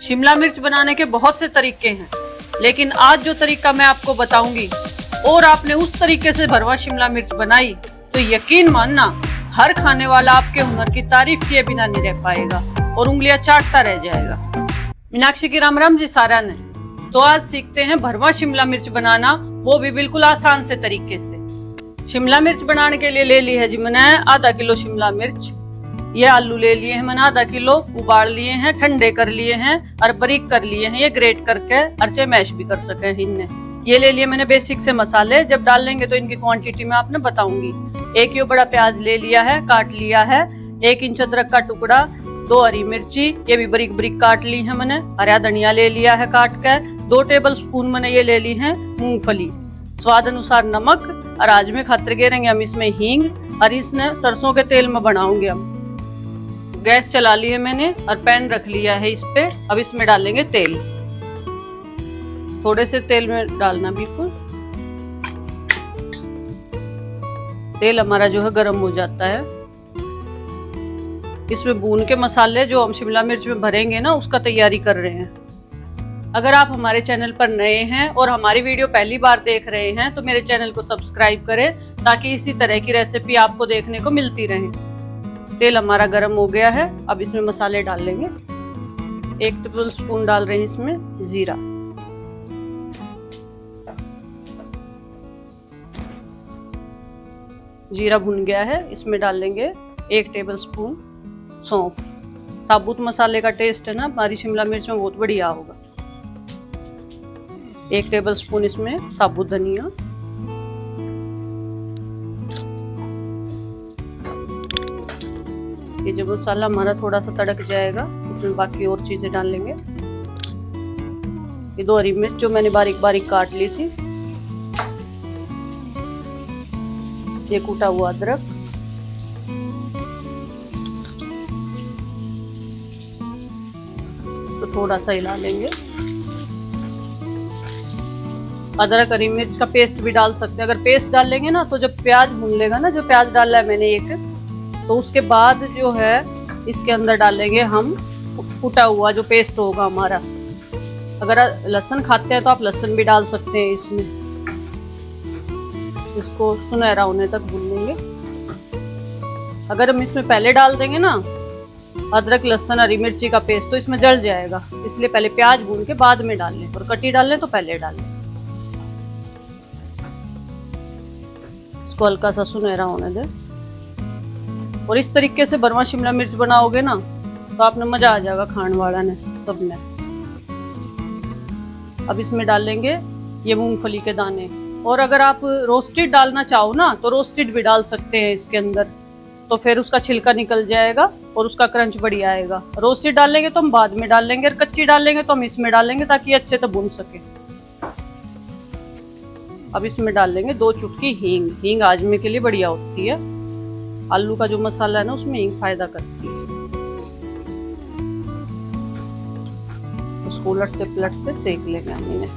शिमला मिर्च बनाने के बहुत से तरीके हैं, लेकिन आज जो तरीका मैं आपको बताऊंगी और आपने उस तरीके से भरवा शिमला मिर्च बनाई तो यकीन मानना हर खाने वाला आपके हुनर की तारीफ किए बिना नहीं रह पाएगा और उंगलियां चाटता रह जाएगा। मीनाक्षी की राम राम जी सारा ने। तो आज सीखते हैं भरवा शिमला मिर्च बनाना, वो भी बिल्कुल आसान से तरीके से। शिमला मिर्च बनाने के लिए ले ली है जी मैंने आधा किलो शिमला मिर्च। ये आलू ले लिए हैं मैंने आधा किलो, उबाल लिए हैं, ठंडे कर लिए हैं और बारीक कर लिए हैं, ये ग्रेट करके अर्चे मैश भी कर सके हैं इनने। ये ले लिए मैंने बेसिक से मसाले, जब डाल लेंगे तो इनकी क्वांटिटी मैं आपने बताऊंगी। एक ये बड़ा प्याज ले लिया है, काट लिया है, 1 इंच अदरक का टुकड़ा, 2 हरी मिर्ची ये भी बारीक बारीक काट ली है मैंने, हरा धनिया ले लिया है काट कर, 2 टेबल स्पून मैंने ये ले ली है मूंगफली, स्वाद अनुसार नमक, और आज में खातिर गिरेंगे हम इसमें हींग, और इसने सरसों के तेल में बनाऊंगे हम। गैस चला ली है मैंने और पैन रख लिया है इस पे। अब इसमें डालेंगे तेल, थोड़े से तेल में डालना बिल्कुल। तेल हमारा जो है गर्म हो जाता है, इसमें भून के मसाले जो हम शिमला मिर्च में भरेंगे ना उसका तैयारी कर रहे हैं। अगर आप हमारे चैनल पर नए हैं और हमारी वीडियो पहली बार देख रहे हैं तो मेरे चैनल को सब्सक्राइब करें ताकि इसी तरह की रेसिपी आपको देखने को मिलती रहे। तेल हमारा गर्म हो गया है, अब इसमें मसाले डाल लेंगे। 1 टेबल स्पून डाल रहे हैं इसमें जीरा, जीरा भुन गया है, इसमें डाल लेंगे 1 टेबल स्पून सौंफ। साबुत मसाले का टेस्ट है ना हमारी शिमला मिर्च में बहुत बढ़िया होगा। 1 टेबल स्पून इसमें साबुत धनिया, ये जब मसाला हमारा थोड़ा सा तड़क जाएगा इसमें बाकी और चीजें डाल लेंगे। ये 2 हरी मिर्च जो मैंने बारीक बारीक काट ली थी, ये कूटा हुआ अदरक, तो थोड़ा सा हिला लेंगे। अदरक हरी मिर्च का पेस्ट भी डाल सकते हैं, अगर पेस्ट डाल लेंगे ना तो जब प्याज भून लेगा ना, जो प्याज डाला है मैंने एक, तो उसके बाद जो है इसके अंदर डालेंगे हम कुटा हुआ जो पेस्ट होगा हमारा। अगर लहसुन खाते हैं तो आप लहसुन भी डाल सकते हैं इसमें। इसको सुनहरा होने तक भून लेंगे। अगर हम इसमें पहले डाल देंगे ना अदरक लहसुन हरी मिर्ची का पेस्ट तो इसमें जल जाएगा, इसलिए पहले प्याज भून के बाद में डाल लें, और कटी डाल लें तो पहले डाल लें। इसको हल्का सा सुनहरा होने दें। और इस तरीके से भरवा शिमला मिर्च बनाओगे ना तो आपने मजा आ जाएगा खाने वाला ने सब में। अब इसमें डाल लेंगे ये मूंगफली के दाने, और अगर आप रोस्टेड डालना चाहो ना तो रोस्टेड भी डाल सकते हैं इसके अंदर, तो फिर उसका छिलका निकल जाएगा और उसका क्रंच बढ़िया आएगा। रोस्टेड डाल लेंगे तो हम बाद में डाल लेंगे, और कच्ची डाल लेंगे तो हम इसमें डाल लेंगे ताकि अच्छे से भून सके। अब इसमें डाल लेंगे 2 चुटकी हींग। हींग आजमे के लिए बढ़िया होती है, आलू का जो मसाला है ना उसमें हींग फायदा करती है। उसको उलटते पलटते सेक लेंगे हमने।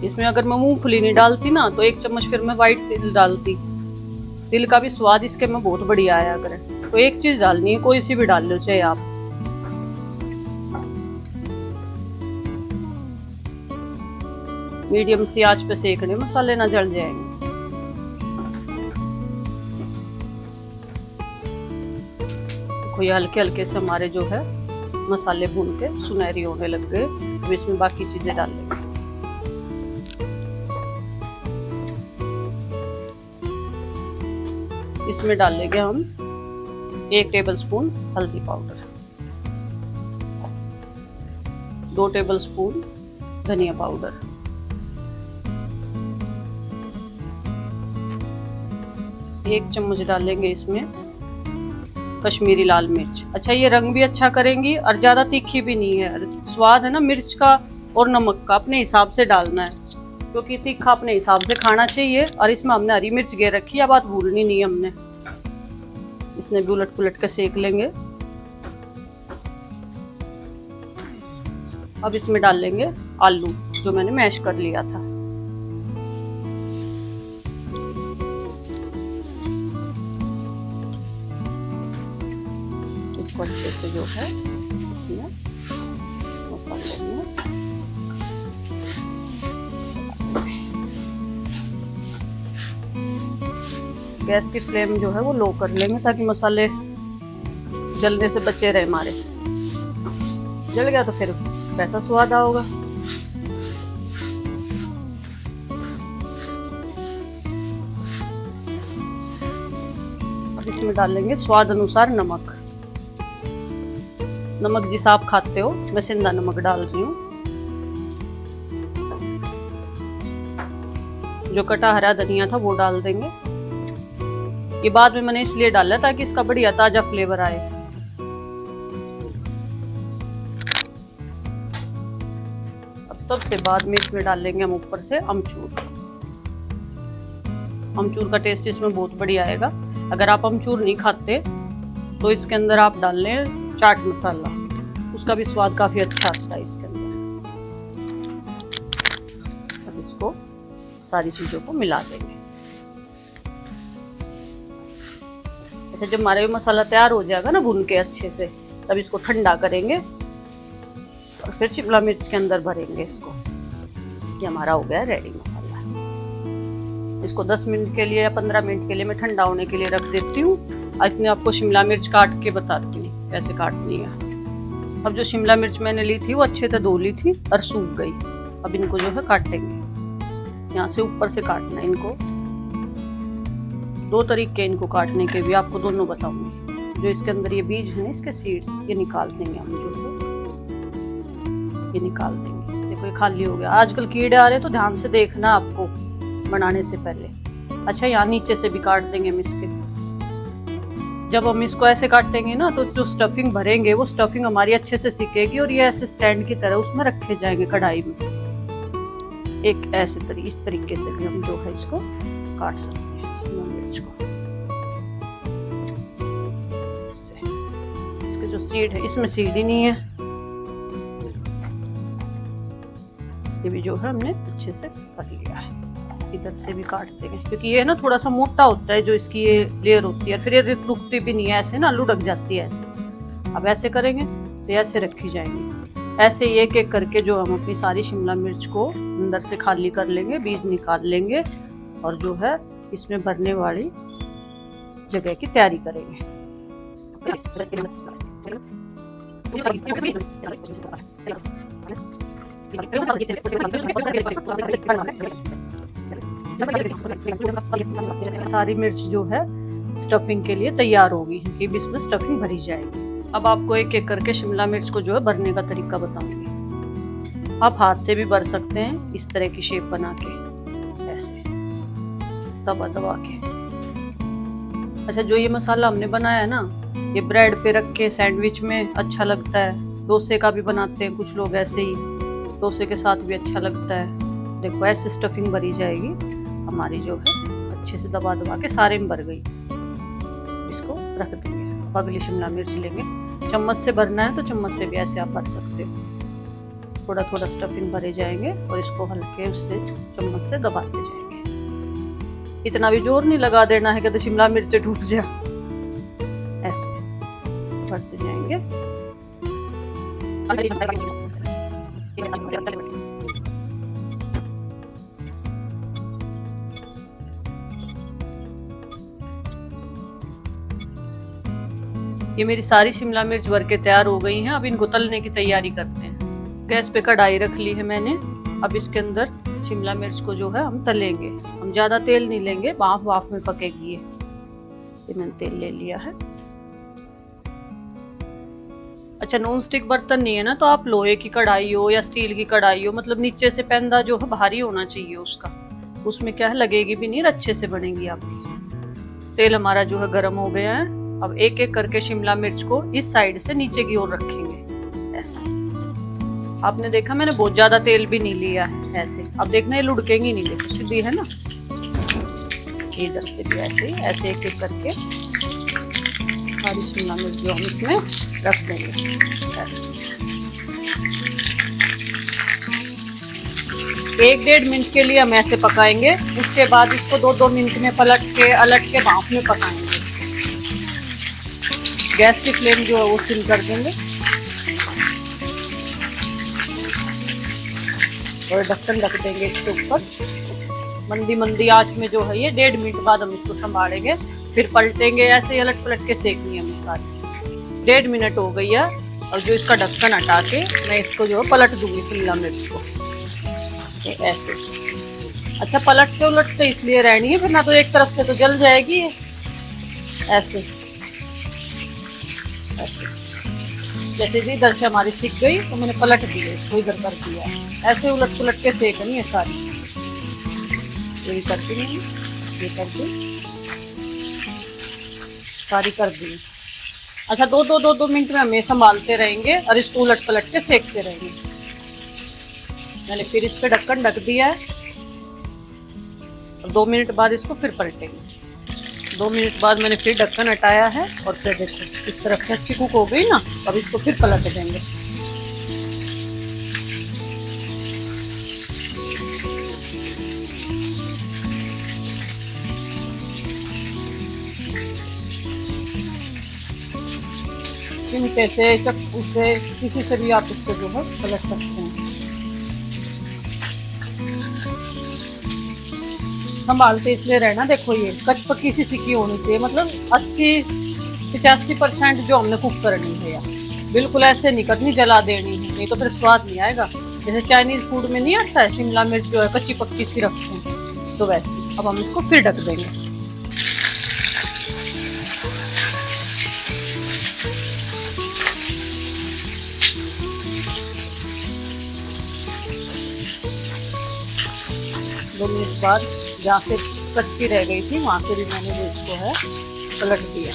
इसमें अगर मैं मूंगफली नहीं डालती ना तो 1 चम्मच फिर मैं व्हाइट तिल डालती। तिल का भी स्वाद इसके में बहुत बढ़िया आया करे। तो एक चीज डालनी है, कोई सी भी डाल लो चाहे आप। मीडियम सी आंच पे सेकने, मसाले ना जल जाएंगे। देखो ये हल्के हल्के से हमारे जो है मसाले भून के सुनहरी होने लग गए। अब इसमें बाकी चीजें डाल लेंगे। इसमें डाल लेंगे हम 1 टेबल स्पून हल्दी पाउडर, 2 टेबल स्पून धनिया पाउडर, 1 चम्मच डालेंगे इसमें कश्मीरी लाल मिर्च। अच्छा ये रंग भी अच्छा करेंगी और ज्यादा तीखी भी नहीं है। स्वाद है ना मिर्च का और नमक का अपने हिसाब से डालना है, क्योंकि तीखा अपने हिसाब से खाना चाहिए। और इसमें हमने हरी मिर्च गिर रखी है, बात भूलनी नहीं है हमने। इसने भी उलट पुलट के सेक लेंगे। अब इसमें डाल लेंगे आलू जो मैंने मैश कर लिया था। इसको अच्छे से जो है इसमें मसाले में गैस की फ्लेम जो है वो लो कर लेंगे ताकि मसाले जलने से बचे रहे हमारे। जल गया तो फिर कैसा स्वाद आओगा। अब इसमें डालेंगे स्वाद अनुसार नमक। नमक जिस आप खाते हो, मैं सेंधा नमक डाल रही हूँ। जो कटा हरा धनिया था वो डाल देंगे। ये बाद में मैंने इसलिए डाला ताकि इसका बढ़िया ताजा फ्लेवर आए। अब सबसे बाद में इसमें डालेंगे हम ऊपर से अमचूर। अमचूर का टेस्ट इसमें बहुत बढ़िया आएगा। अगर आप अमचूर नहीं खाते तो इसके अंदर आप डाल लें चाट मसाला, उसका भी स्वाद काफी अच्छा आता है इसके अंदर। अब इसको सारी चीजों को मिला देंगे। अच्छा, जब हमारा मसाला तैयार हो जाएगा ना भून के अच्छे से, तब इसको ठंडा करेंगे और फिर शिमला मिर्च के अंदर भरेंगे इसको। ये हमारा हो गया रेडी मसाला। इसको 10 मिनट के लिए या 15 मिनट के लिए मैं ठंडा होने के लिए रख देती हूँ। इतने आपको शिमला मिर्च काट के बताती हूँ कैसे काटनी है। अब जो शिमला मिर्च मैंने ली थी वो अच्छे से धो ली थी और सूख गई। अब इनको जो है काटेंगे, यहाँ से ऊपर से काटना है इनको। 2 तरीके इनको काटने के भी आपको दोनों बताऊंगी। जो इसके अंदर ये बीज है ना, इसके सीड्स, ये निकाल देंगे हम। जो ये निकाल देंगे। देखो ये खाली हो गया। आजकल कीड़े आ रहे हैं तो ध्यान से देखना आपको बनाने से पहले। अच्छा, यहाँ नीचे से भी काट देंगे हम इसके। जब हम इसको ऐसे काटेंगे ना तो जो स्टफिंग भरेंगे वो स्टफिंग हमारी अच्छे से सिकेगी और ये ऐसे स्टैंड की तरह उसमें रखे जाएंगे कढ़ाई में। एक ऐसे इस तरीके से भी हम जो है इसको काट सकते हैं मिर्च को। इसके जो सीड है, इसमें सीड ही नहीं है। ये भी जो है हमने अच्छे से कर लिया है। इधर से भी काट देंगे क्योंकि ये ना थोड़ा सा मोटा होता है जो इसकी ये लेयर होती है, फिर ये रुकती भी नहीं है, ऐसे ना लुढ़क जाती है ऐसे। अब ऐसे करेंगे तो ऐसे रखी जाएंगी। ऐसे एक एक करके जो हम अपनी सारी शिमला मिर्च को अंदर से खाली कर लेंगे, बीज निकाल लेंगे और जो है इसमें भरने वाली जगह की तैयारी करेंगे। सारी मिर्च जो है स्टफिंग के लिए तैयार होगी क्योंकि इसमें स्टफिंग भरी जाएगी। अब आपको एक एक करके शिमला मिर्च को जो है भरने का तरीका बताऊंगी। आप हाथ से भी भर सकते हैं, इस तरह की शेप बना के ऐसे दबा दबा के। अच्छा, जो ये मसाला हमने बनाया है ना, ये ब्रेड पे रख के सैंडविच में अच्छा लगता है। डोसे का भी बनाते हैं कुछ लोग ऐसे ही, डोसे के साथ भी अच्छा लगता है। देखो ऐसे स्टफिंग भरी जाएगी हमारी जो है, अच्छे से दबा दबा के सारे में भर गई। इसको रख देंगे। अब अगली शिमला मिर्च लेंगे। चम्मच से भरना है तो चम्मच से भी ऐसे आप भर सकते हो। थोड़ा थोड़ा स्टफिंग भरे जाएंगे और इसको हल्के उससे चम्मच से दबाते जाएंगे। इतना भी जोर नहीं लगा देना है कि तो शिमला मिर्च टूट जाए। ऐसे भरते जाएंगे। ये मेरी सारी शिमला मिर्च भर के तैयार हो गई हैं। अब इनको तलने की तैयारी करते हैं। गैस पे कढ़ाई रख ली है मैंने। अब इसके अंदर शिमला मिर्च को जो है हम तलेंगे। हम ज्यादा तेल नहीं लेंगे, भाफ भाफ में पकेगी ये मैंने तेल ले लिया है। अच्छा, नॉन स्टिक बर्तन नहीं है ना तो आप लोहे की कढ़ाई हो या स्टील की कढ़ाई हो, मतलब नीचे से पैंदा जो है भारी होना चाहिए उसका। उसमें क्या है, लगेगी भी नहीं, अच्छे से बनेगी आपकी। तेल हमारा जो है गर्म हो गया है। अब एक एक करके शिमला मिर्च को इस साइड से नीचे की ओर रखेंगे ऐसे। आपने देखा मैंने बहुत ज्यादा तेल भी नहीं लिया है ऐसे। अब देखना ये लुढ़केंगी नहीं, देखो सीधी है ना। इधर से भी ऐसे ही ऐसे एक एक करके सारी शिमला मिर्च जो हम इसमें रख देंगे। 1-1.5 मिनट के लिए हम ऐसे पकाएंगे। उसके बाद इसको 2-2 मिनट में पलट के अलट के भाप में पकाएंगे। गैस की फ्लेम जो है वो सिम कर देंगे और ढक्कन रख देंगे इसके ऊपर। मंदी मंदी आंच में जो है ये 1.5 मिनट बाद हम इसको संभालेंगे, फिर पलटेंगे। ऐसे ही अलट पलट के सेकनी है हमें सारी। 1.5 मिनट हो गई है और जो इसका ढक्कन हटा के मैं इसको जो है पलट दूंगी शिमला मिर्च को ऐसे। अच्छा, पलटते उलटते इसलिए रहनी है, फिर ना तो एक तरफ से तो जल जाएगी ऐसे। जैसे कि इधर से हमारी सीख गई तो मैंने पलट दी है, इसको इधर कर दिया। ऐसे उलट पुलट के सेकनी है सारी। ये कर दी, ये कर दी, सारी कर दी। अच्छा, दो मिनट में हमें संभालते रहेंगे और इसको उलट पलट के सेकते रहेंगे। मैंने फिर इस पे ढक्कन ढक दिया है और 2 मिनट बाद इसको फिर पलटेंगे। 2 मिनट बाद मैंने फिर ढक्कन हटाया है और फिर देखो इस तरफ से अच्छी कुक हो गई ना, अब इसको फिर पलट देंगे। चिमटे से, चक्कू से, किसी से भी आप इसको जो है पलट सकते हैं। संभालते इसलिए रहना। देखो ये कच पक्की सी सिकी होनी चाहिए, मतलब 80-85% जो हमने कुक करनी है यार। बिल्कुल ऐसे नहीं करनी, जला देनी है, नहीं तो फिर स्वाद नहीं आएगा। जैसे चाइनीज फूड में नहीं आता है शिमला मिर्च जो है कच्ची पक्की सी रखते हैं, तो वैसे। अब हम इसको फिर ढक देंगे। दो मिनट बाद जहाँ से कच्ची रह गई थी वहाँ से भी मैंने जो इसको है पलट दिया।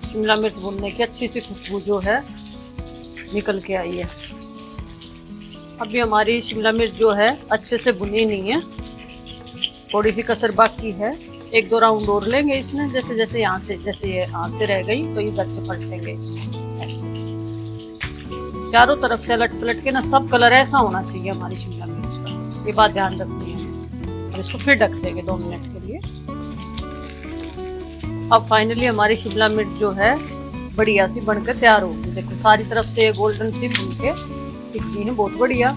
शिमला मिर्च भूनने की अच्छी सी खुशबू जो है निकल के आई है। अभी हमारी शिमला मिर्च जो है अच्छे से भुनी नहीं है, थोड़ी सी कसर बाकी है। 1-2 राउंड और लेंगे इसमें। जैसे जैसे यहाँ से, जैसे ये हाथ से रह गई तो इधर से पलटेंगे इसको ऐसे। चारों तरफ से लट पलट के ना सब कलर ऐसा होना चाहिए हमारी शिमला मिर्च का, ये बात ध्यान रखनी है। और इसको फिर ढक देंगे 2 मिनट के लिए। अब फाइनली हमारी शिमला मिर्च जो है बढ़िया सी बनकर तैयार होगी। देखो सारी तरफ से गोल्डन सी भून के टिक्की है, बहुत बढ़िया।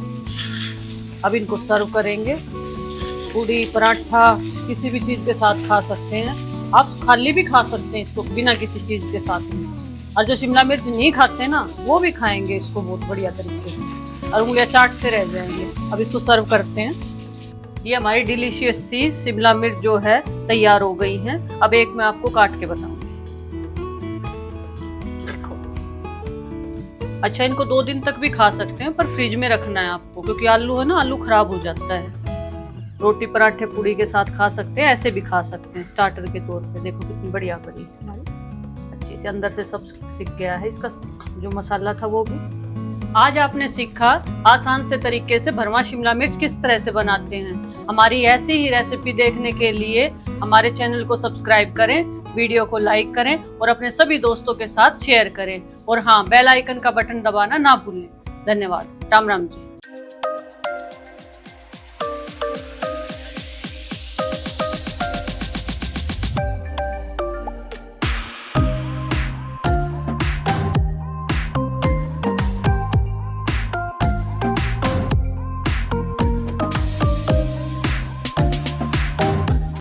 अब इनको सर्व करेंगे। पूड़ी, पराठा, किसी भी चीज के साथ खा सकते हैं आप। खाली भी खा सकते हैं इसको बिना किसी चीज के साथ में। और जो शिमला मिर्च नहीं खाते ना वो भी खाएंगे इसको बहुत बढ़िया तरीके से और उंगलियां चाटते रह जाएंगे। अब इसको सर्व करते हैं। ये हमारी डिलीशियस सी शिमला मिर्च जो है तैयार हो गई है। अब एक मैं आपको काट के बताऊंगी। अच्छा, इनको 2 दिन तक भी खा सकते हैं, पर फ्रिज में रखना है आपको, क्योंकि आलू है ना, आलू खराब हो जाता है। रोटी, पराठे, पूड़ी के साथ खा सकते हैं, ऐसे भी खा सकते हैं स्टार्टर के तौर पे। देखो कितनी बढ़िया बनी अच्छी से, अंदर से सब सीख गया है इसका जो मसाला था वो भी। आज आपने सीखा आसान से तरीके से भरवा शिमला मिर्च किस तरह से बनाते हैं। हमारी ऐसी ही रेसिपी देखने के लिए हमारे चैनल को सब्सक्राइब करें, वीडियो को लाइक करें और अपने सभी दोस्तों के साथ शेयर करें। और हाँ, बेल आइकन का बटन दबाना ना भूलें। धन्यवाद। राम राम जी।